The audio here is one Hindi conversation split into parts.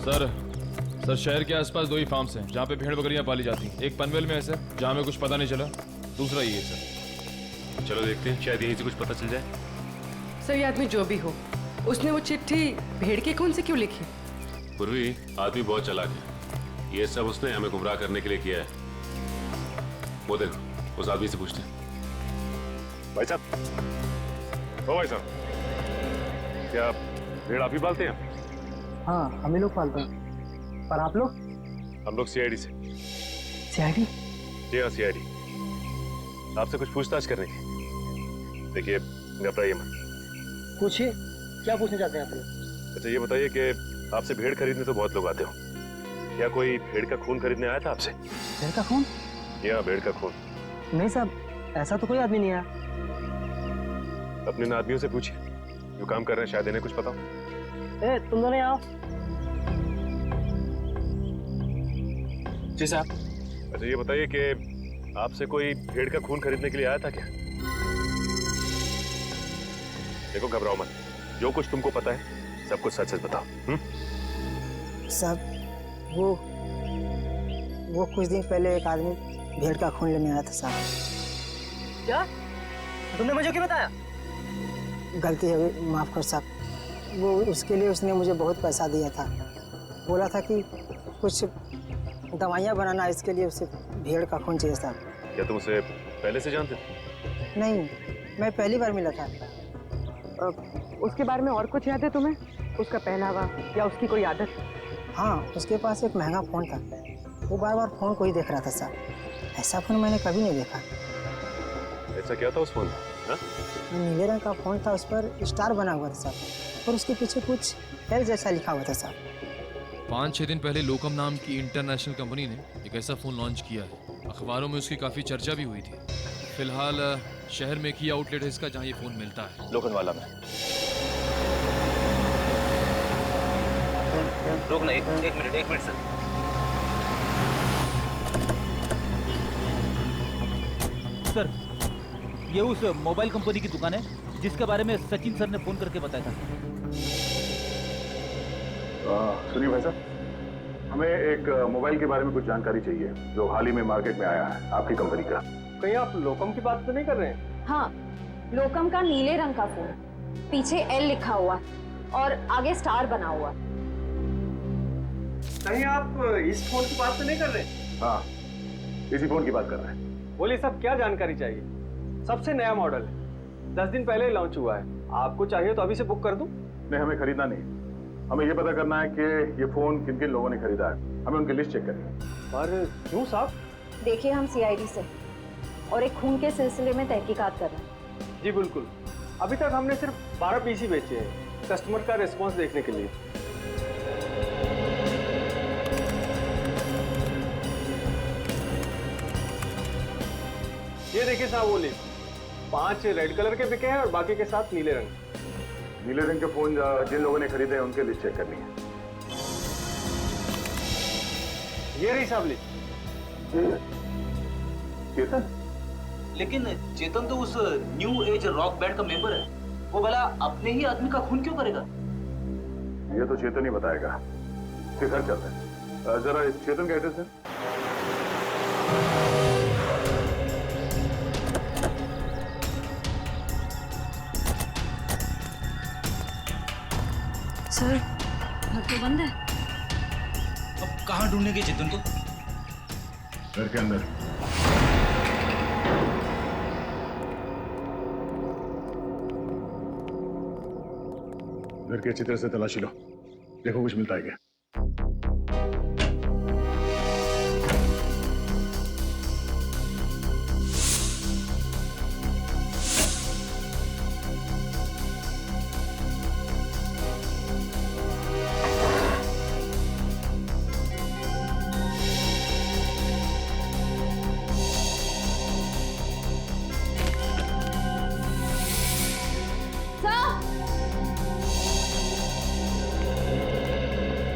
सर सर शहर के आसपास 2 ही फार्म्स हैं जहाँ पे भेड़ बकरियाँ पाली जाती हैं। एक पनवेल में है सर, जहाँ में कुछ पता नहीं चला। दूसरा ये है सर। चलो देखते हैं, शायद यहीं से कुछ पता चल जाए। सर ये आदमी जो भी हो, उसने वो चिट्ठी भेड़ के खून से क्यों लिखी? पूर्वी आदमी बहुत चालाक है। ये सब उसने हमें गुमराह करने के लिए किया है। वो देखो, उस आदमी से पूछते हैं। भाई साहब, ओ भाई साहब, क्या भेड़ आप ही पालते हैं? हाँ, हम ही लोग पालते हैं। पर आप लोग? हम लोग सीआईडी से। सीआईडी? जी हाँ, सीआईडी। आपसे कुछ पूछताछ करने की। देखिए, घबराइए मत। पूछिए, क्या पूछना चाहते हैं आप लोग? अच्छा ये बताइए कि आपसे भेड़ खरीदने तो बहुत लोग आते हो, क्या कोई भेड़ का खून खरीदने आया था आपसे? भेड़ का खून? यहाँ भेड़ का खून। नहीं साहब, ऐसा तो कोई आदमी नहीं आया। अपने इन आदमियों से पूछिए जो काम कर रहे हैं, शायद इन्हें कुछ पता हो। ए, तुम दोनों आओ। जी साहब। अच्छा ये बताइए कि आपसे कोई भेड़ का खून खरीदने के लिए आया था क्या? देखो घबराओ मत, जो कुछ तुमको पता है सब कुछ सच सच बताओ। साहब, वो कुछ दिन पहले एक आदमी भेड़ का खून लेने आया था साहब। क्या? तुमने मुझे क्यों बताया? गलती है, माफ कर साहब। वो उसके लिए उसने मुझे बहुत पैसा दिया था। बोला था कि कुछ दवाइयाँ बनाना, इसके लिए उसे भेड़ का खून चाहिए साहब। क्या तुम उसे पहले से जानते थे? नहीं, मैं पहली बार मिला था। उसके बारे में और कुछ याद है तुम्हें? उसका पहनावा या उसकी कोई आदत? हाँ, उसके पास एक महंगा फ़ोन था। वो बार बार फ़ोन को ही देख रहा था साहब। ऐसा फ़ोन मैंने कभी नहीं देखा। ऐसा क्या था उस फोन में? हाँ? नीले रंग का फ़ोन था, उस पर स्टार बना हुआ था साहब, और उसके पीछे कुछ एल जैसा लिखा हुआ था साहब। 5-6 दिन पहले लोकम नाम की इंटरनेशनल कंपनी ने एक ऐसा फ़ोन लॉन्च किया है। अखबारों में उसकी काफ़ी चर्चा भी हुई थी। फिलहाल शहर में एक ही आउटलेट है इसका जहाँ ये फ़ोन मिलता है, लोखंडवाला में। रोकना, एक मिनट सर। सर, ये उस मोबाइल कंपनी की दुकान है जिसके बारे में सचिन सर ने फोन करके बताया था। सुनिए भाई साहब, हमें एक मोबाइल के बारे में कुछ जानकारी चाहिए जो हाल ही में मार्केट में आया है आपकी कंपनी का। कहीं आप लोकम की बात तो नहीं कर रहे हैं? हाँ, लोकम का नीले रंग का फोन, पीछे एल लिखा हुआ और आगे स्टार बना हुआ। कहीं आप इस फोन की बात तो नहीं कर रहे? हाँ, इसी फोन की बात कर रहे हैं। बोलिए साहब, क्या जानकारी चाहिए? सबसे नया मॉडल है, 10 दिन पहले ही लॉन्च हुआ है। आपको चाहिए तो अभी से बुक कर दूं? नहीं, हमें खरीदना नहीं, हमें ये पता करना है कि ये फोन किन किन लोगों ने खरीदा है। हमें उनकी लिस्ट चेक करनी है। पर क्यों साहब? देखिए, हम सीआईडी से और एक खून के सिलसिले में तहकीकात कर रहे हैं। जी बिल्कुल, अभी तक हमने सिर्फ 12 पीस ही बेचे हैं, कस्टमर का रिस्पॉन्स देखने के लिए। ये देखिए साहब, वो लिस्ट 5 रेड कलर के बिके हैं और बाकी के साथ नीले रंग। नीले रंग के फोन जिन लोगों ने खरीदे हैं उनकी लिस्ट चेक करनी है। ये रही साहब लिस्ट। चेतन? लेकिन चेतन तो उस न्यू एज रॉक बैंड का मेंबर है, वो भला अपने ही आदमी का खून क्यों करेगा? ये तो चेतन ही बताएगा। फिर घर चलते हैं। जरा इस चेतन का एड्रेस है। सर, घर तो बंद है। अब कहाँ ढूंढेंगे चेतन को? घर के अंदर। घर की अच्छी तरह से तलाशी लो, देखो कुछ मिलता है क्या।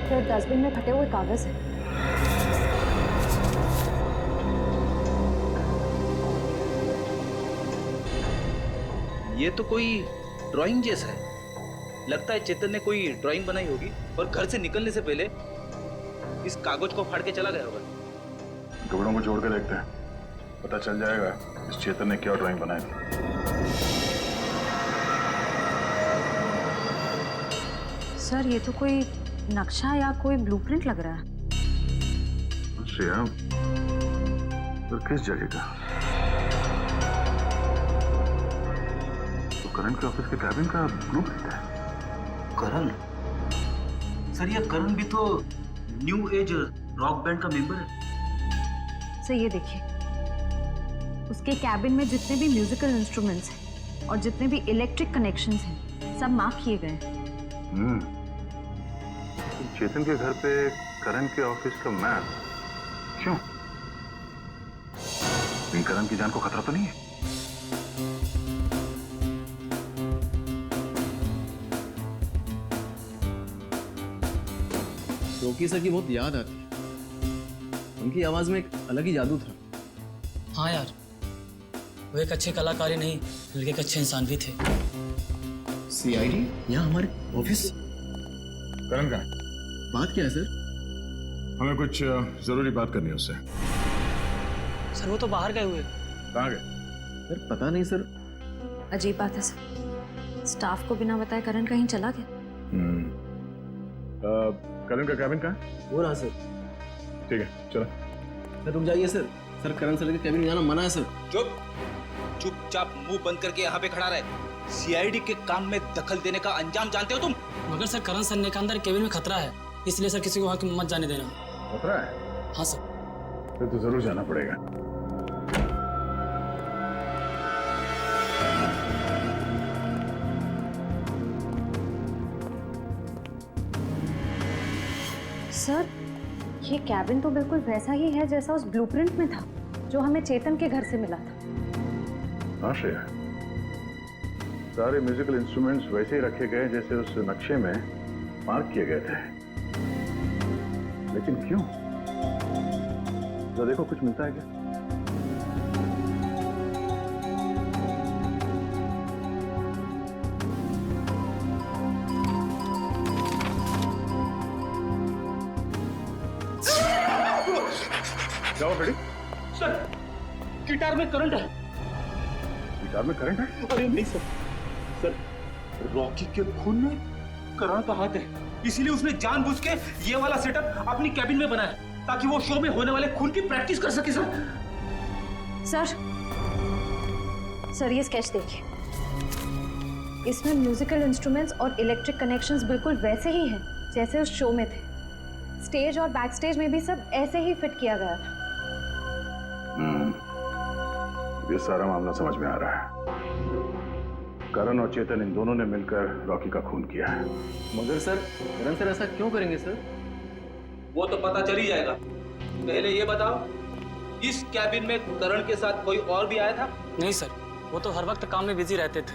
सर, डस्टबिन में फटे हुए कागज है। ये तो कोई ड्राइंग जैसा है। लगता है चेतन ने कोई ड्राइंग बनाई होगी और घर से निकलने से पहले इस कागज को फाड़ के चला गया होगा। कपड़ों को जोड़ के देखते हैं, पता चल जाएगा इस चेतन ने क्या ड्राइंग बनाई थी। सर ये तो कोई नक्शा या कोई ब्लूप्रिंट लग रहा है। श्रेया, तो किस जगह का? तो करण के ऑफिस के कैबिन का ब्लूप्रिंट है। करण? सर ये करण भी तो न्यू एज रॉक बैंड का मेंबर है। सर ये देखिए, उसके कैबिन में जितने भी म्यूजिकल इंस्ट्रूमेंट्स हैं और जितने भी इलेक्ट्रिक कनेक्शंस हैं सब मार्क किए गए हैं। चेतन के घर पे करण के ऑफिस का मैप क्यों? कहीं करण की जान को खतरा तो नहीं है? रॉकी सर की बहुत याद आती है। उनकी आवाज में एक अलग ही जादू था। हाँ यार, वो एक अच्छे कलाकार ही नहीं बल्कि एक अच्छे इंसान भी थे। सीआईडी यहाँ हमारे ऑफिस? करण का बात क्या है सर? हमें कुछ जरूरी बात करनी है उससे। सर वो तो बाहर गए हुए। कहाँ गए? सर पता नहीं सर। अजीब बात है सर, स्टाफ को बिना बताए करण कहीं चला गया। करण का कैबिन कहाँ है? हो रहा सर। ठीक है, चलो। सर रुक जाइए सर। सर करण सर के कैबिन में जाना मना है सर। चुपचाप मुंह बंद करके यहाँ पे खड़ा रहे। सीआईडी के काम में दखल देने का अंजाम जानते हो तुम? मगर सर करण सर ने कहा अंदर केबिन में खतरा है, इसलिए सर किसी को वहाँ मत जाने देना। खतरा है? हाँ सर। फिर तो जरूर जाना पड़ेगा। सर ये कैबिन तो बिल्कुल वैसा ही है जैसा उस ब्लूप्रिंट में था जो हमें चेतन के घर से मिला था। हाँ श्रेया, सारे म्यूजिकल इंस्ट्रूमेंट्स वैसे ही रखे गए जैसे उस नक्शे में मार्क किए गए थे। लेकिन क्यों? जरा देखो, कुछ मिलता है क्या? जाओ बेटी। सर गिटार में करंट है। गिटार में करंट है? अरे नहीं सर, सर रॉकी के खून में करण का हाथ है, इसीलिए उसने जानबूझ के ये वाला सेटअप अपनी कैबिन में बनाया ताकि वो शो में होने वाले खून की प्रैक्टिस कर सके। सर ये स्केच देखिए, इसमें म्यूजिकल इंस्ट्रूमेंट्स और इलेक्ट्रिक कनेक्शंस बिल्कुल वैसे ही हैं जैसे उस शो में थे। स्टेज और बैक स्टेज में भी सब ऐसे ही फिट किया गया था। ये सारा मामला समझ में आ रहा है। करण और चेतन इन दोनों ने मिलकर रॉकी का खून किया है। मगर सर करण सर ऐसा क्यों करेंगे सर? वो तो पता चल ही जाएगा। पहले ये बताओ, इस कैबिन में करण के साथ कोई और भी आया था? नहीं सर, वो तो हर वक्त काम में बिजी रहते थे,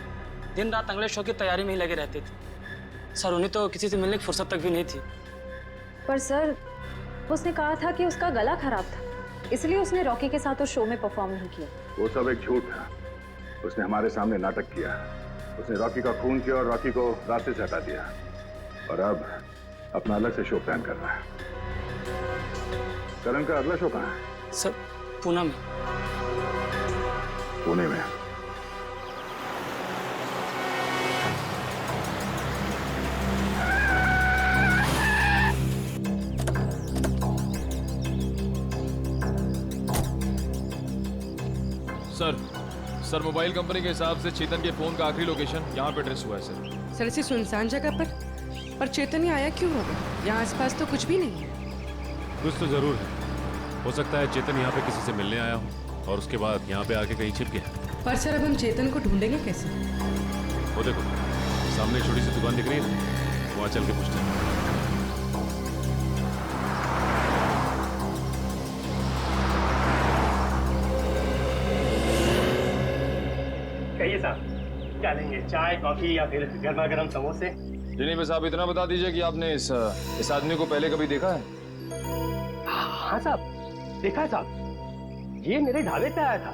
दिन रात अगले शो की तैयारी में ही लगे रहते थे। सर उन्हें तो किसी से मिलने की फुर्सत तक भी नहीं थी। पर सर उसने कहा था कि उसका गला खराब था, इसलिए उसने रॉकी के साथ उस शो में परफॉर्म नहीं किया। वो सब एक झूठ था। उसने हमारे सामने नाटक किया। उसने रॉकी का खून किया और रॉकी को रास्ते से हटा दिया, और अब अपना अलग से शो प्लान कर रहा है। करण का अगला शो कहाँ है? सर पूना में। पुणे में? सर मोबाइल कंपनी के हिसाब से चेतन के फोन का आखिरी लोकेशन यहाँ पे ट्रेस हुआ है सर। सर ऐसी सुनसान जगह पर चेतन ही आया क्यों होगा? यहाँ आसपास तो कुछ भी नहीं है। कुछ तो जरूर है। हो सकता है चेतन यहाँ पे किसी से मिलने आया हो और उसके बाद यहाँ पे आके कहीं छिप गया। पर सर अब हम चेतन को ढूंढेंगे कैसे? वो देखो सामने छोटी सी दुकान दिख रही है ना, वहाँ चल के पूछते हैं। कहिए साहब, क्या लेंगे? चाय, कॉफी या फिर गर्मा गर्म समोसे? जी बस आप इतना बता दीजिए कि आपने इस आदमी को पहले कभी देखा है? हाँ साहब, देखा है साहब। ये मेरे ढाबे पे आया था।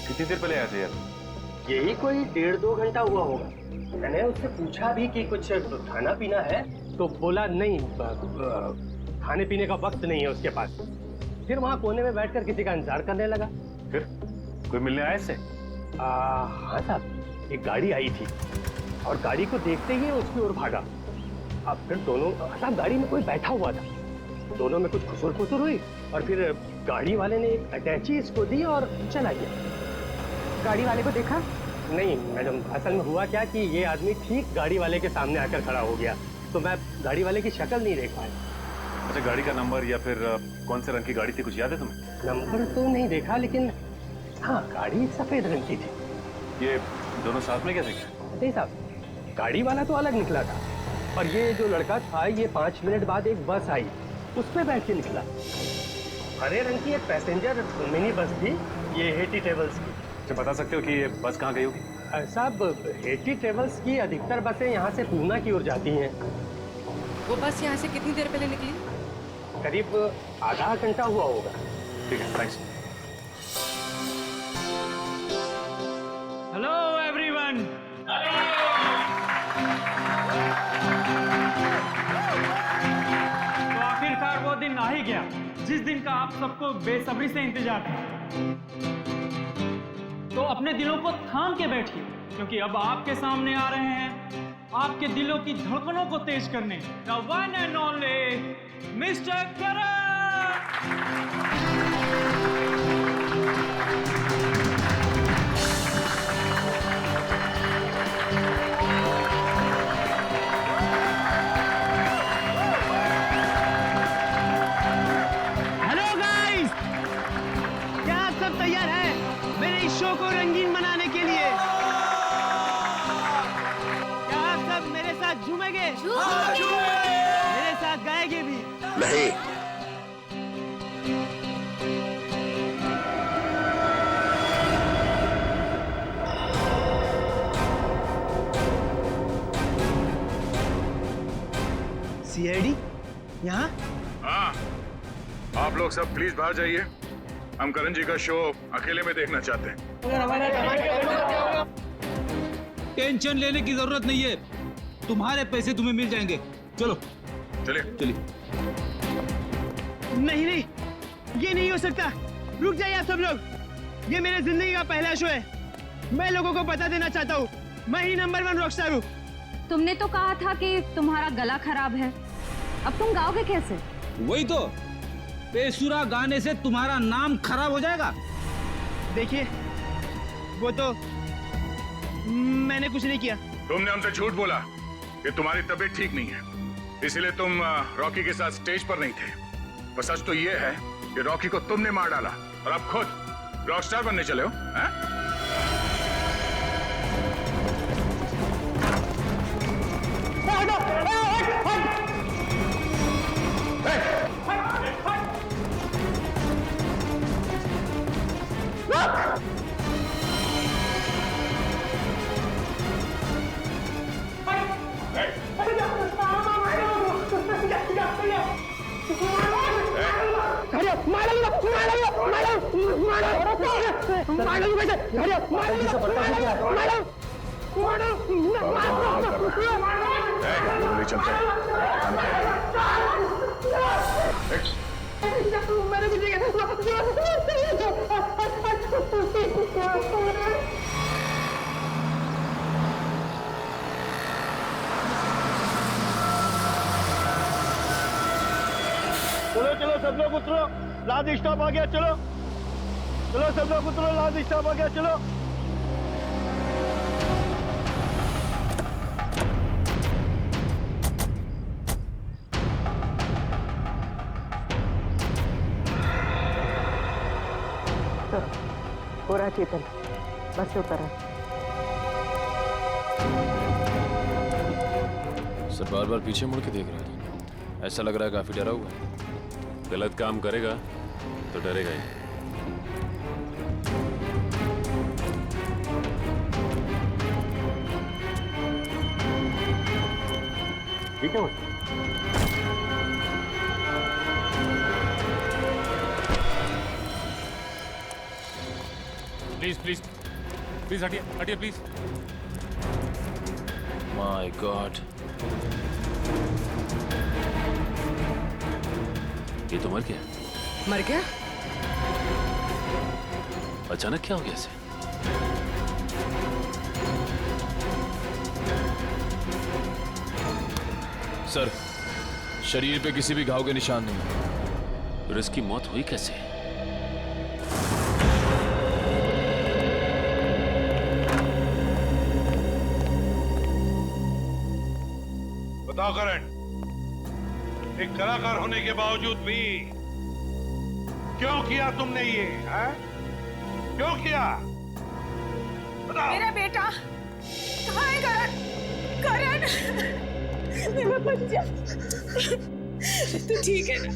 कितनी देर पहले आए थे यार? यही कोई 1.5-2 घंटा हुआ होगा। मैंने उससे पूछा भी कि कुछ खाना पीना है, तो बोला नहीं, खाने पीने का वक्त नहीं है उसके पास। फिर वहाँ कोने में बैठकर किसी का इंतजार करने लगा। फिर कोई मिलने आया इससे? हाँ साहब, एक गाड़ी आई थी और गाड़ी को देखते ही उसकी ओर भागा। अब फिर दोनों, साहब गाड़ी में कोई बैठा हुआ था, दोनों में कुछ खुसुर फुसुर हुई और फिर गाड़ी वाले ने एक अटैची इसको दी और चला गया। गाड़ी वाले को देखा? नहीं मैडम, असल में हुआ क्या कि ये आदमी ठीक गाड़ी वाले के सामने आकर खड़ा हो गया, तो मैं गाड़ी वाले की शक्ल नहीं देख पाया। अच्छा, गाड़ी का नंबर या फिर कौन से रंग की गाड़ी थी, कुछ याद है तुम्हें? नंबर तो नहीं देखा, लेकिन हाँ गाड़ी सफेद रंग की थी। ये दोनों साथ में कैसे गए? नहीं साहब, गाड़ी वाला तो अलग निकला था और ये जो लड़का था, ये 5 मिनट बाद एक बस आई, उस पर बैठ के निकला। हरे रंग की एक पैसेंजर मिनी बस थी, ये हेटी ट्रेवल्स की। अच्छा, बता सकते हो कि ये बस कहाँ गई होगी? साहब, हेटी ट्रेवल्स की अधिकतर बसें यहाँ से पूना की ओर जाती हैं। वो बस यहाँ से कितनी देर पहले निकली? करीब आधा घंटा हुआ होगा। ठीक है, थैंक्स। Hello everyone. तो आखिरकार वो दिन आ ही गया जिस दिन का आप सबको बेसब्री से इंतजार था। तो अपने दिलों को थाम के बैठिए, क्योंकि अब आपके सामने आ रहे हैं आपके दिलों की धड़कनों को तेज करने the one and only mister Karan. Hello guys, क्या आप सब तैयार हैं मेरे इस शो को रंगीन बनाने के लिए? क्या आप सब मेरे साथ झूमेंगे? मेरे साथ गाएंगे भी? नहीं। सीआईडी यहाँ? हाँ, आप लोग सब प्लीज बाहर जाइए। हम करण जी का शो अकेले में देखना चाहते हैं। टेंशन लेने की जरूरत नहीं है, तुम्हारे पैसे तुम्हें मिल जाएंगे। चलो चलिए चलिए। नहीं नहीं, ये नहीं हो सकता। रुक जाइए आप सब लोग, ये मेरे जिंदगी का पहला शो है। मैं लोगों को बता देना चाहता हूँ, मैं ही नंबर 1 रॉकस्टार हूँ। तुमने तो कहा था कि तुम्हारा गला खराब है, अब तुम गाओगे कैसे? वही तो, बेसुरा गाने से तुम्हारा नाम खराब हो जाएगा। देखिए, वो तो मैंने कुछ नहीं किया। तुमने हमसे झूठ बोला कि तुम्हारी तबीयत ठीक नहीं है, इसीलिए तुम रॉकी के साथ स्टेज पर नहीं थे। पर सच तो ये है कि रॉकी को तुमने मार डाला और अब खुद रॉकस्टार बनने चले हो, हैं? चलते हैं। चलो चलो सब लोग उतरो, लास्ट स्टॉप आ गया। चलो चलो सब लोग उतरो, लास्ट स्टॉप आ गया। चलो हो रहा चेतन, बस से उतर रहा। सर बार बार पीछे मुड़ के देख रहा है, ऐसा लग रहा है काफी डरा हुआ है। गलत काम करेगा तो डरेगा ही। ठीक है। प्लीज प्लीज प्लीज हटिए हटिए प्लीज। माय गॉड, ये तो मर गया। मर गया? अचानक क्या हो गया इसे? सर, शरीर पे किसी भी घाव के निशान नहीं। फिर इसकी मौत हुई कैसे? बताओ करण, एक कलाकार होने के बावजूद भी क्यों किया तुमने ये? है? क्यों किया? बताओ। मेरा बेटा कहाँ है? करण, करण, मेरा बच्चा, तू ठीक है ना?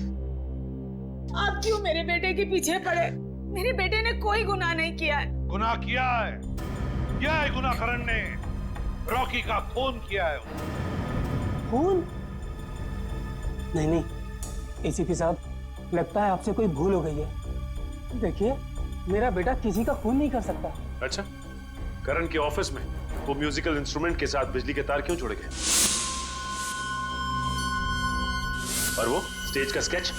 आप क्यों मेरे बेटे के पीछे पड़े? मेरे बेटे ने कोई गुनाह नहीं किया है। गुनाह किया है, क्या है गुनाह? करण ने रॉकी का खून किया है। खून? नहीं नहीं, एसीपी साहब, लगता है आपसे कोई भूल हो गई है। देखिए, मेरा बेटा किसी का खून नहीं कर सकता। अच्छा, करण के ऑफिस में वो म्यूजिकल इंस्ट्रूमेंट के साथ बिजली के तार क्यों जोड़े गए? और वो स्टेज का स्केच,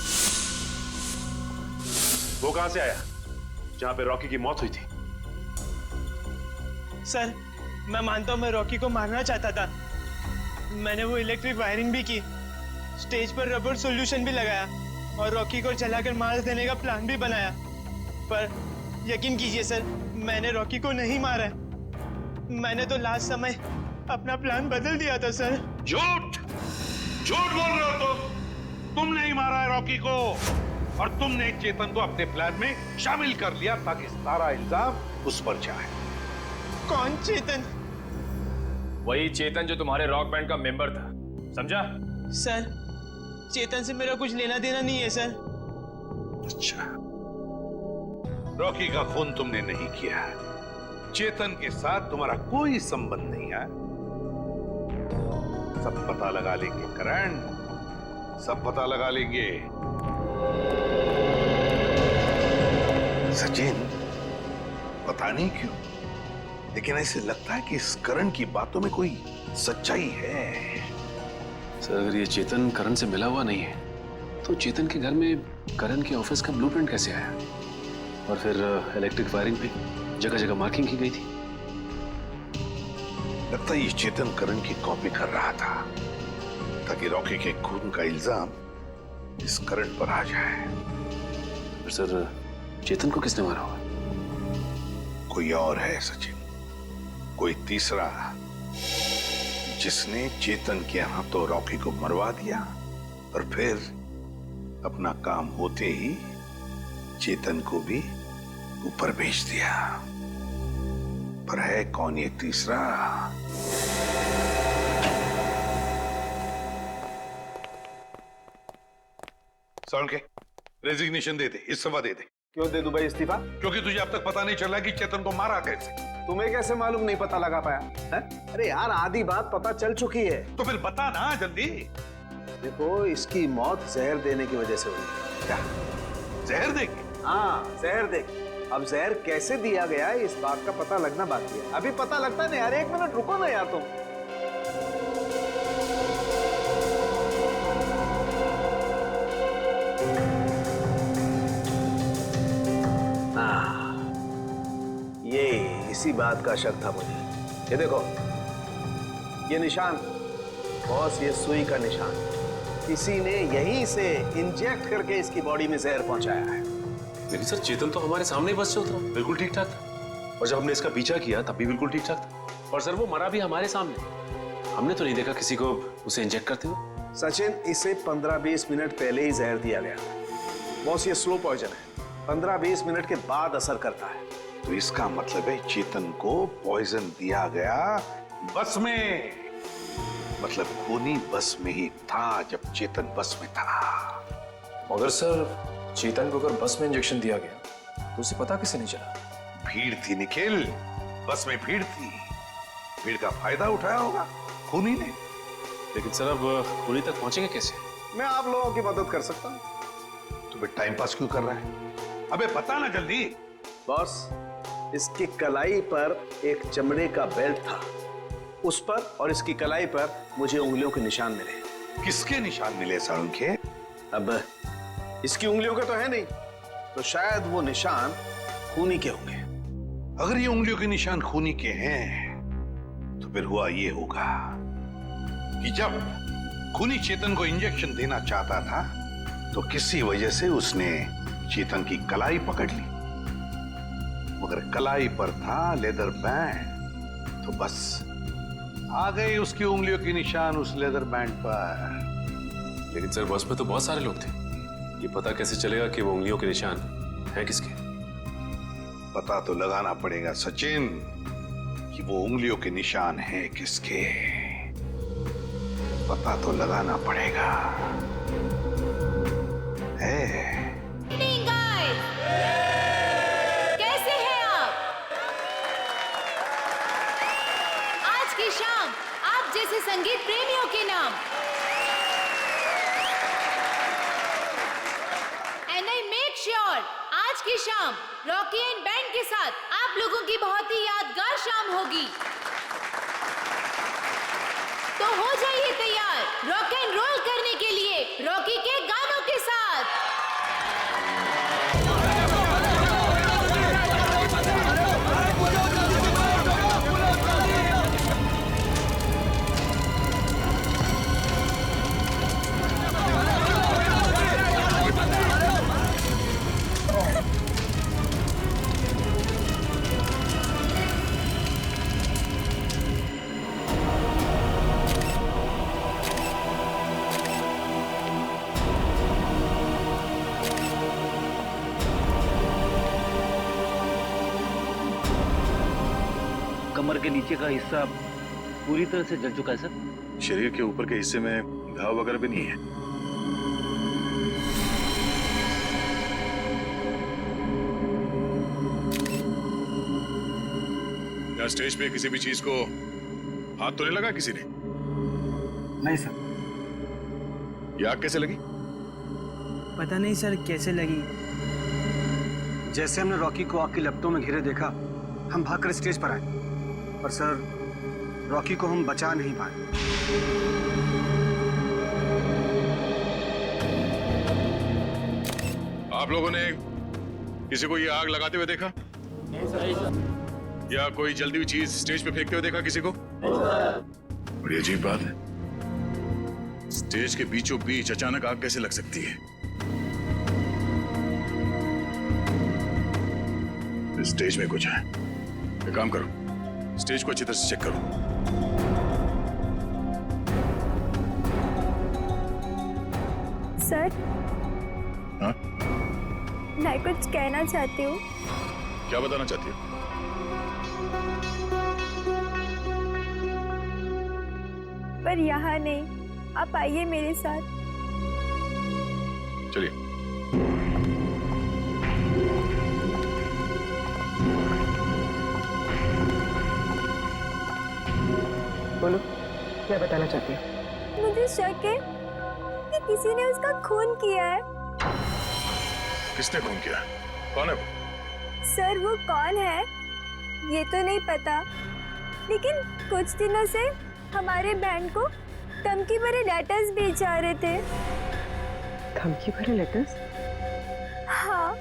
वो कहां से आया जहां पे रॉकी की मौत हुई थी? सर, मैं मानता हूं मैं रॉकी को मारना चाहता था। मैंने वो इलेक्ट्रिक वायरिंग भी की, स्टेज पर रबर सॉल्यूशन भी लगाया और रॉकी को जलाकर मार देने का प्लान भी बनाया। पर यकीन कीजिए सर, मैंने रॉकी को नहीं मारा है। मैंने तो लास्ट समय अपना प्लान बदल दिया था सर। झूठ, झूठ बोल रहे हो तुम नहीं मारा है रॉकी को, और तुमने चेतन को अपने प्लान में शामिल कर लिया ताकि सारा इल्जाम उस पर जाए। कौन चेतन? वही चेतन जो तुम्हारे रॉक बैंड का मेंबर था, समझा? सर, चेतन से मेरा कुछ लेना देना नहीं है सर। अच्छा, रॉकी का खून तुमने नहीं किया है, चेतन के साथ तुम्हारा कोई संबंध नहीं है। सब पता लगा लेंगे करण, सब पता लगा लेंगे। सचिन, पता नहीं क्यों, लेकिन ऐसे लगता है कि इस करण की बातों में कोई सच्चाई है। सर, अगर ये चेतन करण से मिला हुआ नहीं है तो चेतन के घर में करण के ऑफिस का ब्लूप्रिंट कैसे आया? और फिर इलेक्ट्रिक वायरिंग पे जगह जगह मार्किंग की गई थी। लगता है ये चेतन करण की कॉपी कर रहा था ताकि रॉकी के खून का इल्जाम इस करण पर आ जाए। पर सर, चेतन को किसने मारा होगा? कोई और है सचिन, कोई तीसरा, जिसने चेतन के हाथों रॉकी को मरवा दिया और फिर अपना काम होते ही चेतन को भी ऊपर भेज दिया। पर है कौन ये तीसरा? साउंड के रेजिग्नेशन दे दे, इस्तीफा दे दे। क्यों दे दूं भाई इस्तीफा? क्योंकि तुझे अब तक पता नहीं चला कि चेतन को मारा कैसे। तुम्हें कैसे मालूम नहीं पता लगा पाया है? अरे यार, आधी बात पता चल चुकी है। तो फिर बता ना जल्दी। देखो, इसकी मौत जहर देने की वजह से हुई। क्या जहर देगी? हाँ, जहर देगी। अब जहर कैसे दिया गया है इस बात का पता लगना बाकी है। अभी पता लगता नहीं यार, एक मिनट रुको ना यार तुम। ये इसी बात का शक था मुझे। ये देखो, ये निशान बॉस, ये सुई का निशान किसी ने यहीं से इंजेक्ट करके इसकी बॉडी में जहर पहुंचाया है। लेकिन सर, चेतन तो हमारे सामने बस से उतरा, बिल्कुल ठीक ठाक था। और जब हमने इसका पीछा किया तब भी बिल्कुल ठीक ठाक था। और सर, वो मरा भी हमारे सामने, हमने तो नहीं देखा किसी को उसे इंजेक्ट करते हुए। सचिन, इसे 15-20 मिनट पहले ही जहर दिया गया। बॉस, ये स्लो पॉइजन है, 15-20 मिनट के बाद असर करता है। तो इसका मतलब है चेतन को पॉइजन दिया गया बस में। मतलब खूनी बस में ही था जब चेतन बस में था। मगर सर, चेतन को अगर बस में इंजेक्शन दिया गया तो उसे पता कैसे नहीं चला? भीड़ थी निखिल, बस में भीड़ थी, भीड़ का फायदा उठाया होगा खूनी ने। लेकिन सर, अब खूनी तक पहुंचेंगे कैसे? मैं आप लोगों की मदद कर सकता हूं। तो फिर टाइम पास क्यों कर रहा है? अबे बता ना जल्दी। बॉस, इसकी कलाई पर एक चमड़े का बेल्ट था, उस पर और इसकी कलाई पर मुझे उंगलियों के निशान मिले। किसके निशान मिले साळुंखे? अब इसकी उंगलियों के तो है नहीं, तो शायद वो निशान खूनी के होंगे। अगर ये उंगलियों के निशान खूनी के हैं तो फिर हुआ ये होगा कि जब खूनी चेतन को इंजेक्शन देना चाहता था तो किसी वजह से उसने चेतन की कलाई पकड़ ली, मगर कलाई पर था लेदर बैंड, तो बस आ गए उसकी उंगलियों के निशान उस लेदर बैंड पर। लेकिन सर बस में तो बहुत सारे लोग थे, ये पता कैसे चलेगा कि वो उंगलियों के निशान हैं किसके? पता तो लगाना पड़ेगा सचिन कि वो उंगलियों के निशान हैं किसके। पता तो लगाना पड़ेगा। है कैसे हैं आप? आज की शाम आप जैसे संगीत प्रेमियों के नाम एंड आई मेक श्योर आज की शाम रॉकी एंड बैंड के साथ आप लोगों की बहुत ही यादगार शाम होगी। तो हो जाइए तैयार रॉक एंड रोल करने के लिए रॉकी के गानों के साथ। कमर के नीचे का हिस्सा पूरी तरह से जल चुका है सर। शरीर के ऊपर के हिस्से में घाव वगैरह भी नहीं है। क्या स्टेज पे किसी भी चीज को हाथ तो नहीं लगा किसी ने? नहीं सर। ये आग कैसे लगी? पता नहीं सर कैसे लगी। जैसे हमने रॉकी को आग की लपटों में घिरे देखा, हम भागकर स्टेज पर आए, पर सर रॉकी को हम बचा नहीं पाए। आप लोगों ने किसी को ये आग लगाते हुए देखा? नहीं सर। या कोई जल्दी हुई चीज स्टेज पे फेंकते हुए देखा किसी को? बड़ी अजीब बात है, स्टेज के बीचों बीच अचानक आग कैसे लग सकती है? इस स्टेज में कुछ है। एक काम करो, स्टेज को अच्छी तरह से चेक करो। सर, हाँ? मैं कुछ कहना चाहती हूँ। क्या बताना चाहती हो? पर यहाँ नहीं, आप आइए मेरे साथ। चलिए। बोलो, क्या बताना चाहती हो? मुझे शक है कि किसी ने उसका खून किया है। किसने खून किया? कौन है वो? सर वो कौन है ये तो नहीं पता, लेकिन कुछ दिनों से हमारे बैंड को धमकी भरे लेटर्स भेज जा रहे थे। धमकी भरे लेटर्स? हाँ,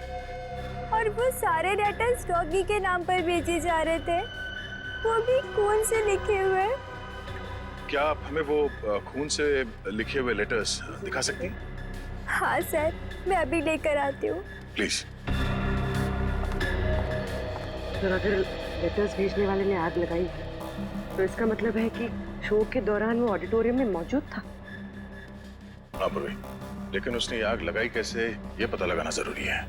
और वो सारे लेटर्स रॉकी के नाम पर भेजे जा रहे थे, वो भी खून से लिखे हुए। क्या आप हमें वो खून से लिखे हुए लेटर्स दिखा सकती हैं? हाँ सर, मैं अभी लेकर आती हूँ। प्लीज। सर, अगर लेटर्स भेजने वाले ने आग लगाई है तो इसका मतलब है कि शो के दौरान वो ऑडिटोरियम में मौजूद था। हाँ पूर्वी, लेकिन उसने आग लगाई कैसे ये पता लगाना जरूरी है।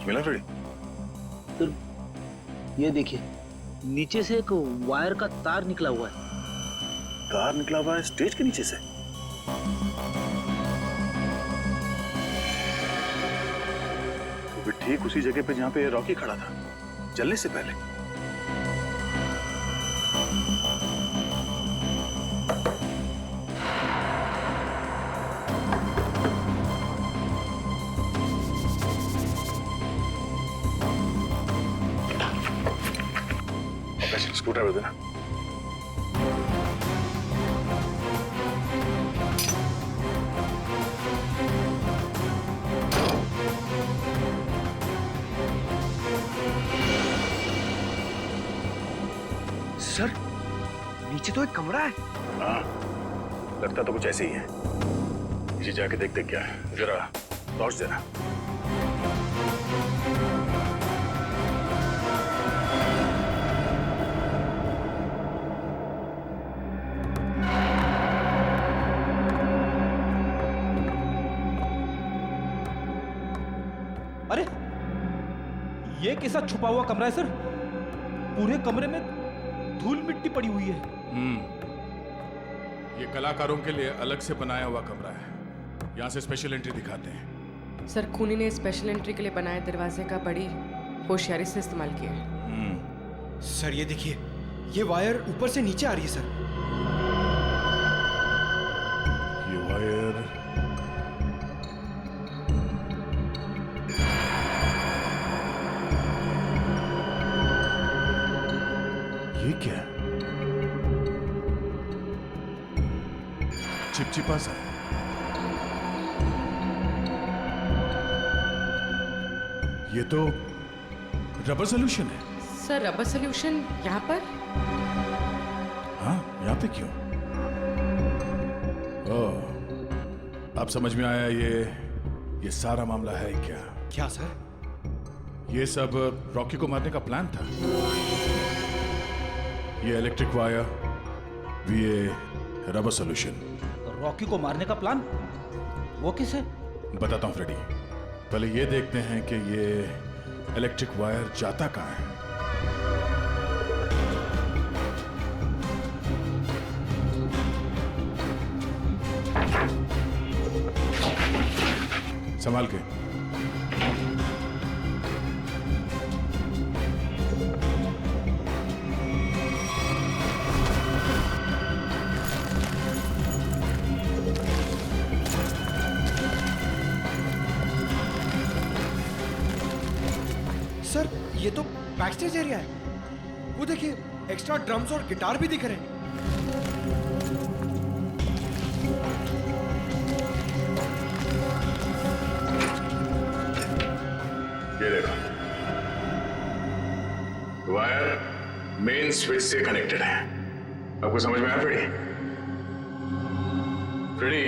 मिला रेडी? सर ये देखिए, नीचे से एक वायर का तार निकला हुआ है। तार निकला हुआ है स्टेज के नीचे से? वो भी ठीक उसी जगह पे जहां पे रॉकी खड़ा था जलने से पहले। स्क्रूड्राइवर देना। सर, नीचे तो एक कमरा है। हाँ, लगता तो कुछ ऐसे ही है। नीचे जाके देखते क्या है, जरा टॉर्च देना। अरे ये कैसा छुपा हुआ कमरा है सर? पूरे कमरे में धूल मिट्टी पड़ी हुई है। ये कलाकारों के लिए अलग से बनाया हुआ कमरा है। यहाँ से स्पेशल एंट्री दिखाते हैं। सर, खूनी ने स्पेशल एंट्री के लिए बनाए दरवाजे का बड़ी होशियारी से इस्तेमाल किया है। सर ये देखिए, ये वायर ऊपर से नीचे आ रही है सर। ये वायर ये क्या है? चिपचिपा सा। ये तो रबर सॉल्यूशन है। सर, रबर सॉल्यूशन यहाँ पर? हाँ, यहाँ पे क्यों? ओह, अब समझ में आया। ये सारा मामला है क्या? क्या सर? ये सब रॉकी को मारने का प्लान था। ये इलेक्ट्रिक वायर, ये रबर सॉल्यूशन। रॉकी को मारने का प्लान? वो किसे? बताता हूँ फ्रेडी। पहले ये देखते हैं कि ये इलेक्ट्रिक वायर जाता कहाँ है। संभाल के। सर ये तो बैक स्टेज एरिया है। वो देखिए, एक्स्ट्रा ड्रम्स और गिटार भी दिख रहे हैं। ये देखो, वायर मेन स्विच से कनेक्टेड है। आपको समझ में आया फ्रेडी? फ्रेडी,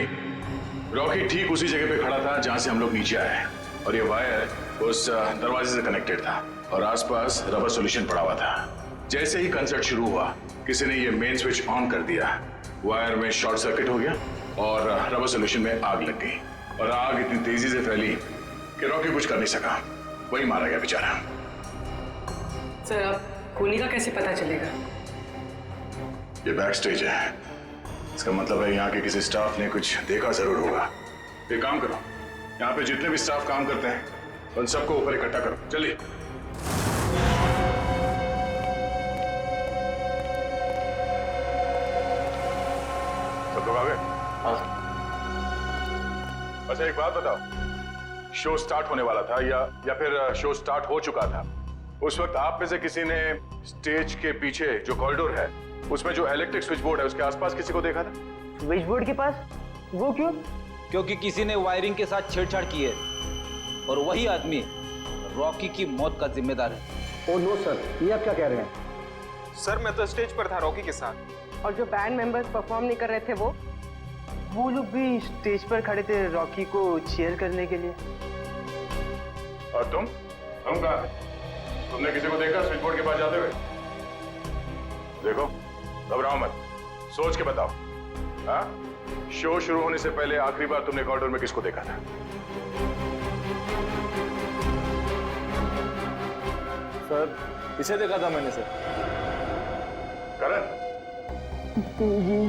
रॉकी ठीक उसी जगह पे खड़ा था जहां से हम लोग नीचे आए हैं, और ये वायर उस दरवाजे से कनेक्टेड था और आसपास रबर सॉल्यूशन पड़ा हुआ था। जैसे ही कंसर्ट शुरू हुआ, किसी ने ये मेन स्विच ऑन कर दिया, वायर में शॉर्ट सर्किट हो गया और रबर सॉल्यूशन में आग लग गई। और आग इतनी तेजी से फैली कि रॉकी कुछ कर नहीं सका, वही मारा गया बेचारा। सर, अब खूनी का कैसे पता चलेगा? ये बैक स्टेज है, इसका मतलब है यहाँ के किसी स्टाफ ने कुछ देखा जरूर होगा। एक काम करो, यहाँ पे जितने भी स्टाफ काम करते हैं उन सबको ऊपर इकट्ठा करो। चलिए। सब लोग आ गए? हाँ। अच्छा एक बात बताओ, शो स्टार्ट होने वाला था या फिर शो स्टार्ट हो चुका था? उस वक्त आप में से किसी ने स्टेज के पीछे जो कॉरिडोर है उसमें जो इलेक्ट्रिक स्विच बोर्ड है उसके आसपास किसी को देखा था? स्विच बोर्ड के पास? वो क्यों? क्योंकि किसी ने वायरिंग के साथ छेड़छाड़ की है और वही आदमी रॉकी की मौत का जिम्मेदार है। ओ नो सर, ये आप क्या कह रहे हैं? सर मैं तो स्टेज पर था रॉकी के साथ। और जो बैंड मेंबर्स परफॉर्म नहीं कर रहे थे वो लोग भी स्टेज पर खड़े थे रॉकी को चीयर करने के लिए। और तुम कहाँ? तुमने किसी को देखा स्विच बोर्ड के पास जाते हुए? देखो, घबराओ मत, सोच के बताओ। हाँ? शो शुरू होने से पहले आखिरी बार तुमने कॉरिडोर में किसको देखा था? सर इसे देखा था मैंने सर। करण,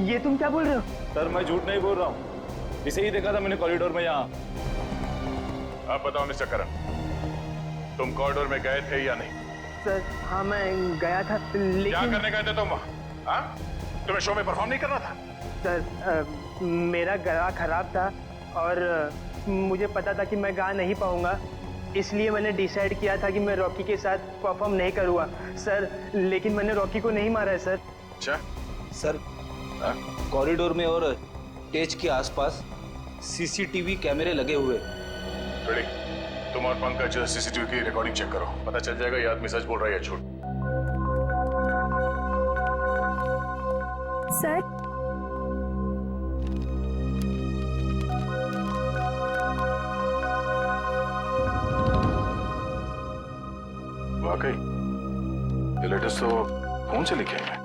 ये तुम क्या बोल रहे हो? सर मैं झूठ नहीं बोल रहा हूँ, इसे ही देखा था मैंने कॉरिडोर में यहाँ। आप बताओ मिस्टर करण, तुम कॉरिडोर में गए थे या नहीं? सर हाँ मैं गया था, लेकिन क्या करने गए थे तुम वहाँ? हाँ? तुम्हें शो में परफॉर्म नहीं करना था? सर मेरा गला खराब था और मुझे पता था कि मैं गा नहीं पाऊंगा, इसलिए मैंने डिसाइड किया था कि मैं रॉकी के साथ परफॉर्म नहीं करूँगा सर। लेकिन मैंने रॉकी को नहीं मारा है सर। अच्छा सर, कॉरिडोर में और स्टेज के आसपास सीसीटीवी कैमरे लगे हुए। तुम और पंकज सीसीटीवी की रिकॉर्डिंग चेक करो, पता चल जाएगा ये आदमी सच बोल रहा है या झूठ। सर वाकई ये लेटर्स तो फोन से लिखे हैं।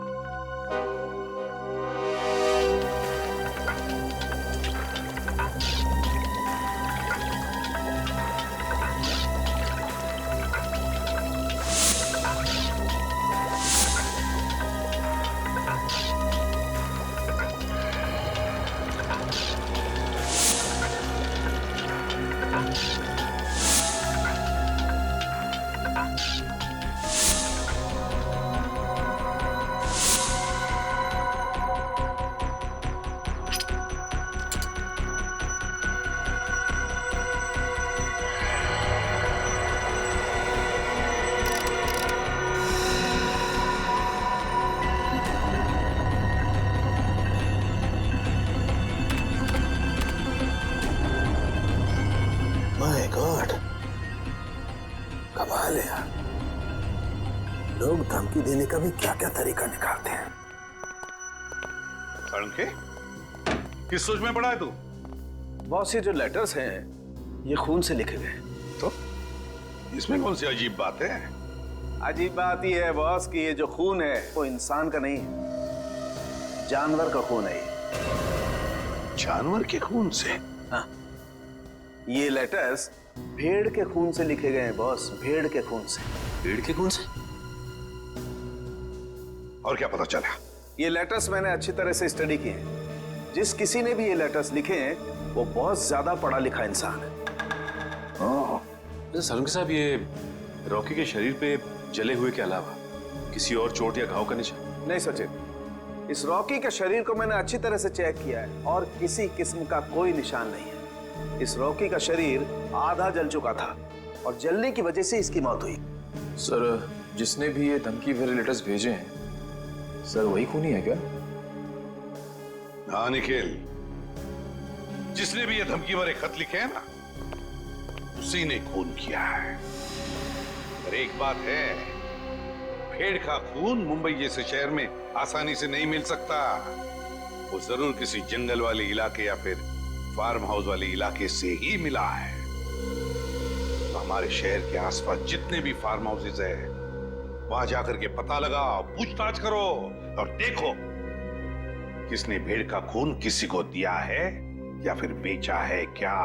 माय गॉड, कमाल है यार। लोग धमकी देने का भी क्या क्या तरीका निकालते हैं। के किस सोच में पड़ा है तू? बॉस ये जो लेटर्स हैं ये खून से लिखे गए। तो इसमें कौन सी अजीब बात है? अजीब बात ये है बॉस कि ये जो खून है वो इंसान का नहीं है, जानवर का खून है। जानवर के खून से? हाँ, ये लेटर्स भेड़ के खून से लिखे गए हैं बॉस, भेड़ के खून से। भेड़ के खून से? और क्या पता चला? ये लेटर्स मैंने अच्छी तरह से स्टडी किए हैं। जिस किसी ने भी ये लेटर्स लिखे हैं वो बहुत ज्यादा पढ़ा लिखा इंसान है। सलून साहब, ये रॉकी के शरीर पे जले हुए के अलावा किसी और चोट या घाव का निशान? नहीं सचिन, इस रॉकी के शरीर को मैंने अच्छी तरह से चेक किया है और किसी किस्म का कोई निशान नहीं है। इस रॉकी का शरीर आधा जल चुका था और जलने की वजह से इसकी मौत हुई। सर, जिसने भी ये धमकी भरे लेटर्स भेजे हैं सर, वही खूनी है क्या? हाँ निखिल, जिसने भी ये धमकी भरे खत लिखे हैं ना, उसी ने खून किया है। पर एक बात है, भेड़ का खून मुंबई जैसे शहर में आसानी से नहीं मिल सकता। वो जरूर किसी जंगल वाले इलाके या फिर फार्म हाउस वाले इलाके से ही मिला है। तो हमारे शहर के आसपास जितने भी फार्म हाउसेज है वहां जाकर के पता लगाओ, पूछताछ करो और देखो किसने भेड़ का खून किसी को दिया है या फिर बेचा है क्या।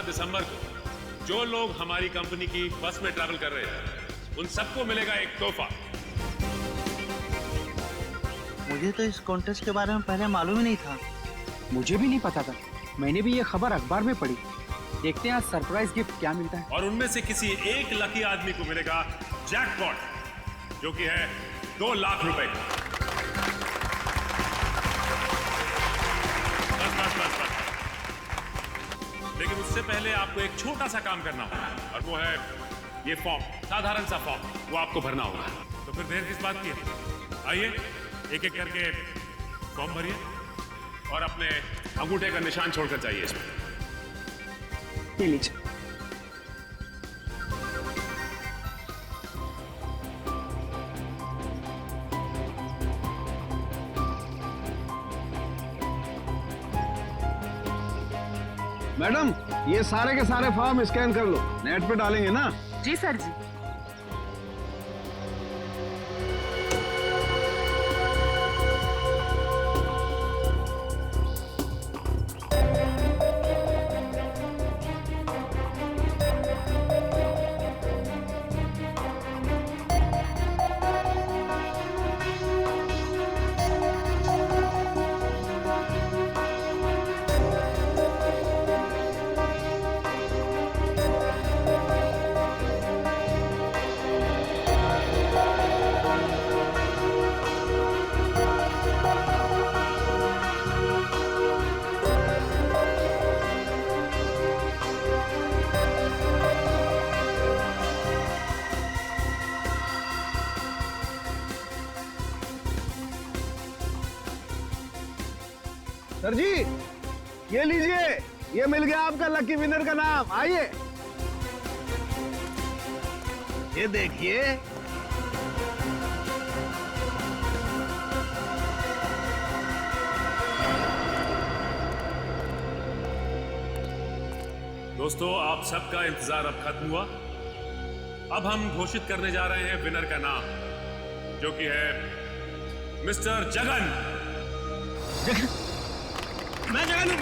दिसंबर को जो लोग हमारी कंपनी की बस में ट्रैवल कर रहे हैं उन सबको मिलेगा एक तोहफा। मुझे तो इस कॉन्टेस्ट के बारे में पहले मालूम ही नहीं था। मुझे भी नहीं पता था, मैंने भी ये खबर अखबार में पढ़ी। देखते हैं आज सरप्राइज गिफ्ट क्या मिलता है। और उनमें से किसी एक लकी आदमी को मिलेगा जैकपॉट, जो कि है 2 लाख रुपए का। बस। लेकिन उससे पहले आपको एक छोटा सा काम करना होगा और वो है ये फॉर्म, साधारण सा फॉर्म, वो आपको भरना होगा। तो फिर देर किस बात की है? आइए एक एक करके फॉर्म भरिए और अपने अंगूठे का निशान छोड़कर जाइए इसमें। ये लीजिए। मैडम, ये सारे के सारे फॉर्म स्कैन कर लो, नेट पे डालेंगे ना? जी सर जी। सर जी, ये लीजिए, ये मिल गया आपका लकी विनर का नाम। आइए। ये देखिए, दोस्तों, आप सबका इंतजार अब खत्म हुआ। अब हम घोषित करने जा रहे हैं विनर का नाम, जो कि है मिस्टर जगन। मैं जगन हूँ।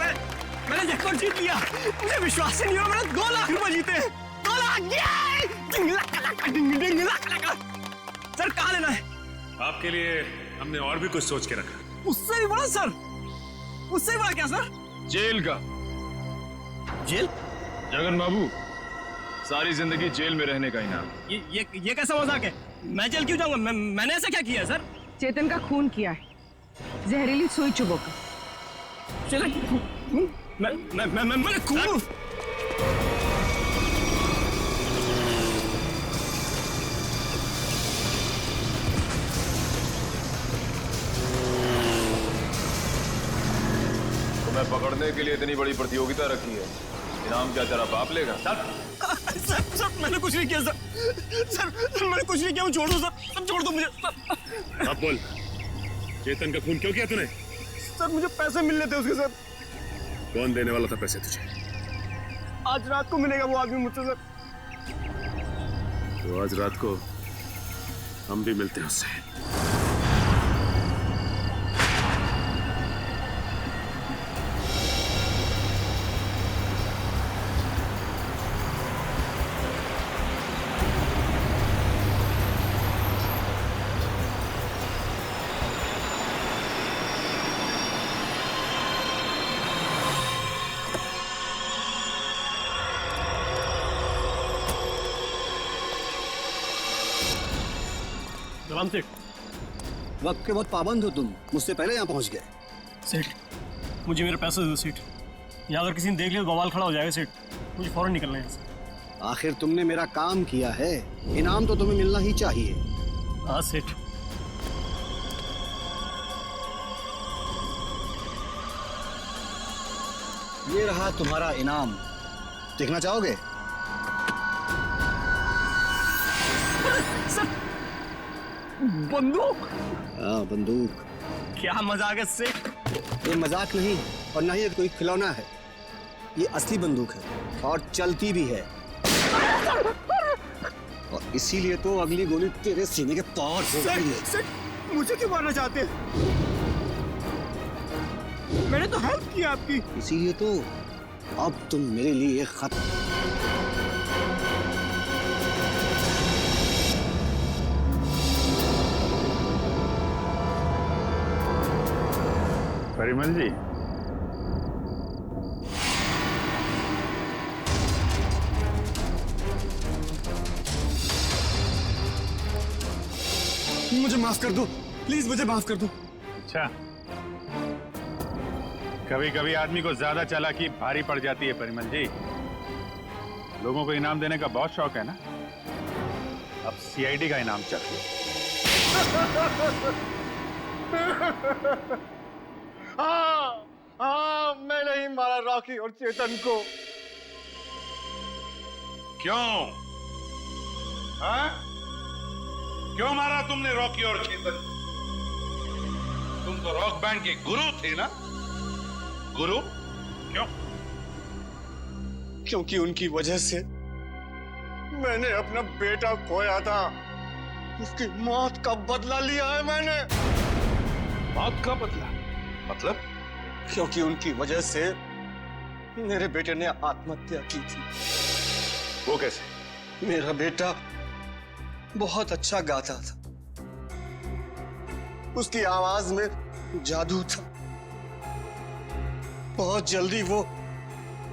मैंने जैकपॉट जीत लिया। मुझे विश्वास ही नहीं हो, मैंने 2 लाख रुपए जीते। 2 लाख! सर कहाँ लेना है? आपके लिए हमने और भी कुछ सोच के रखा। उससे भी बड़ा सर? उससे भी बड़ा क्या सर? जेल का। जेल? जगन बाबू, सारी जिंदगी जेल में रहने का इनाम। ये कैसा मजाक है? मैं जेल क्यों जाऊंगा? मैंने ऐसा क्या किया है सर? चेतन का खून किया है, जहरीली सुई चुभोकर। चेतन? मैंने खून? तुम्हें पकड़ने के लिए इतनी बड़ी प्रतियोगिता रखी है, इनाम क्या तेरा बाप लेगा? सर मैंने कुछ नहीं किया सर मैंने कुछ नहीं किया। छोड़ दो सर, छोड़ दो मुझे। अब बोल, चेतन का खून क्यों किया तूने? सर मुझे पैसे मिलने थे उसके सर। कौन देने वाला था पैसे तुझे? आज रात को मिलेगा वो आदमी मुझसे सर। तो आज रात को हम भी मिलते हैं उससे। सेठ, वक्त के बहुत पाबंद हो तुम, मुझसे पहले यहाँ पहुँच गए। सेठ मुझे मेरे पैसे दो सेठ। यहाँ अगर किसी ने देख लिया तो बवाल खड़ा हो जाएगा सेठ। मुझे फौरन निकलना है यहाँ। आखिर तुमने मेरा काम किया है, इनाम तो तुम्हें मिलना ही चाहिए। हाँ सेठ। ये रहा तुम्हारा इनाम, देखना चाहोगे? बंदूक? हाँ बंदूक। क्या मजाक है सेठ? ये मजाक नहीं और ना ही ये कोई खिलौना है, ये असली बंदूक है और चलती भी है। और इसीलिए तो अगली गोली तेरे सीने के पार होगी। सेठ मुझे क्यों मारना चाहते हैं? मैंने तो हेल्प किया आपकी। इसीलिए तो अब तुम मेरे लिए खत्म। परिमल जी, मुझे माफ कर दो, प्लीज मुझे माफ कर दो। अच्छा, कभी कभी आदमी को ज्यादा चालाकी भारी पड़ जाती है परिमल जी। लोगों को इनाम देने का बहुत शौक है ना, अब सीआईडी का इनाम चाहिए। हाँ, मैं नहीं मारा रॉकी और चेतन को। क्यों? हाँ? क्यों मारा तुमने रॉकी और चेतन? तुम तो रॉक बैंड के गुरु थे ना? गुरु? क्यों? क्योंकि उनकी वजह से मैंने अपना बेटा खोया था। उसकी मौत का बदला लिया है मैंने। मौत का बदला? मतलब? क्योंकि उनकी वजह से मेरे बेटे ने आत्महत्या की थी। वो कैसे? मेरा बेटा बहुत अच्छा गाता था, उसकी आवाज में जादू था। बहुत जल्दी वो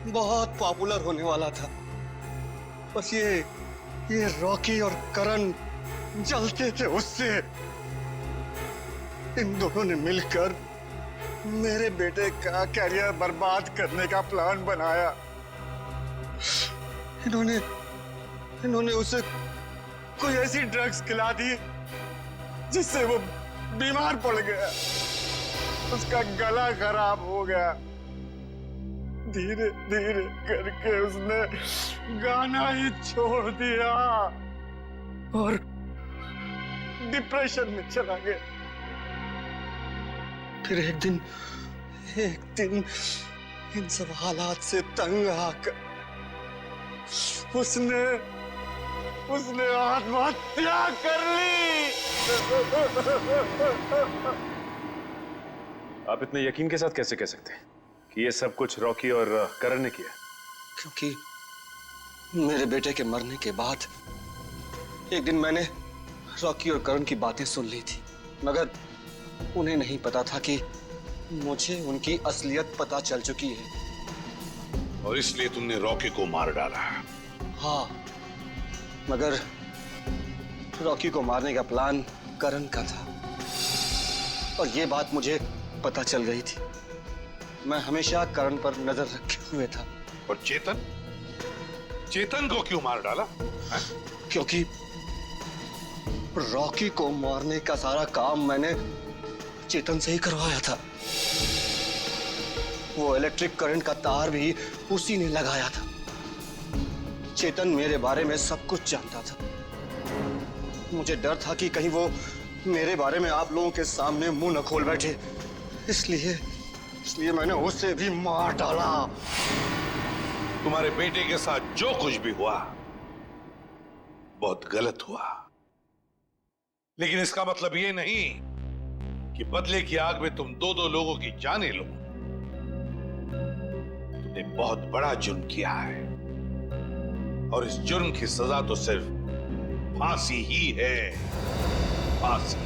बहुत पॉपुलर होने वाला था। बस ये रॉकी और करण जलते थे उससे। इन दोनों ने मिलकर मेरे बेटे का कैरियर बर्बाद करने का प्लान बनाया। इन्होंने उसे कोई ऐसी ड्रग्स खिला दी जिससे वो बीमार पड़ गया। उसका गला खराब हो गया। धीरे धीरे करके उसने गाना ही छोड़ दिया। और डिप्रेशन में चला गया। फिर एक दिन इन सब हालात से तंग आकर उसने आत्महत्या कर ली। आप इतने यकीन के साथ कैसे कह सकते हैं कि ये सब कुछ रॉकी और करण ने किया? क्योंकि मेरे बेटे के मरने के बाद एक दिन मैंने रॉकी और करण की बातें सुन ली थी, मगर उन्हें नहीं पता था कि मुझे उनकी असलियत पता चल चुकी है। और इसलिए तुमने रॉकी को मार डाला? हाँ, मगर रॉकी को मारने का प्लान करण का था और ये बात मुझे पता चल गई थी। मैं हमेशा करण पर नजर रखे हुए था। और चेतन को क्यों मार डाला? क्योंकि रॉकी को मारने का सारा काम मैंने चेतन से ही करवाया था। वो इलेक्ट्रिक करंट का तार भी उसी ने लगाया था। चेतन मेरे बारे में सब कुछ जानता था। मुझे डर था कि कहीं वो मेरे बारे में आप लोगों के सामने मुंह न खोल बैठे, इसलिए मैंने उसे भी मार डाला। तुम्हारे बेटे के साथ जो कुछ भी हुआ बहुत गलत हुआ, लेकिन इसका मतलब ये नहीं कि बदले की आग में तुम दो लोगों की जानें लो। तुमने बहुत बड़ा जुर्म किया है और इस जुर्म की सजा तो सिर्फ फांसी ही है, फांसी।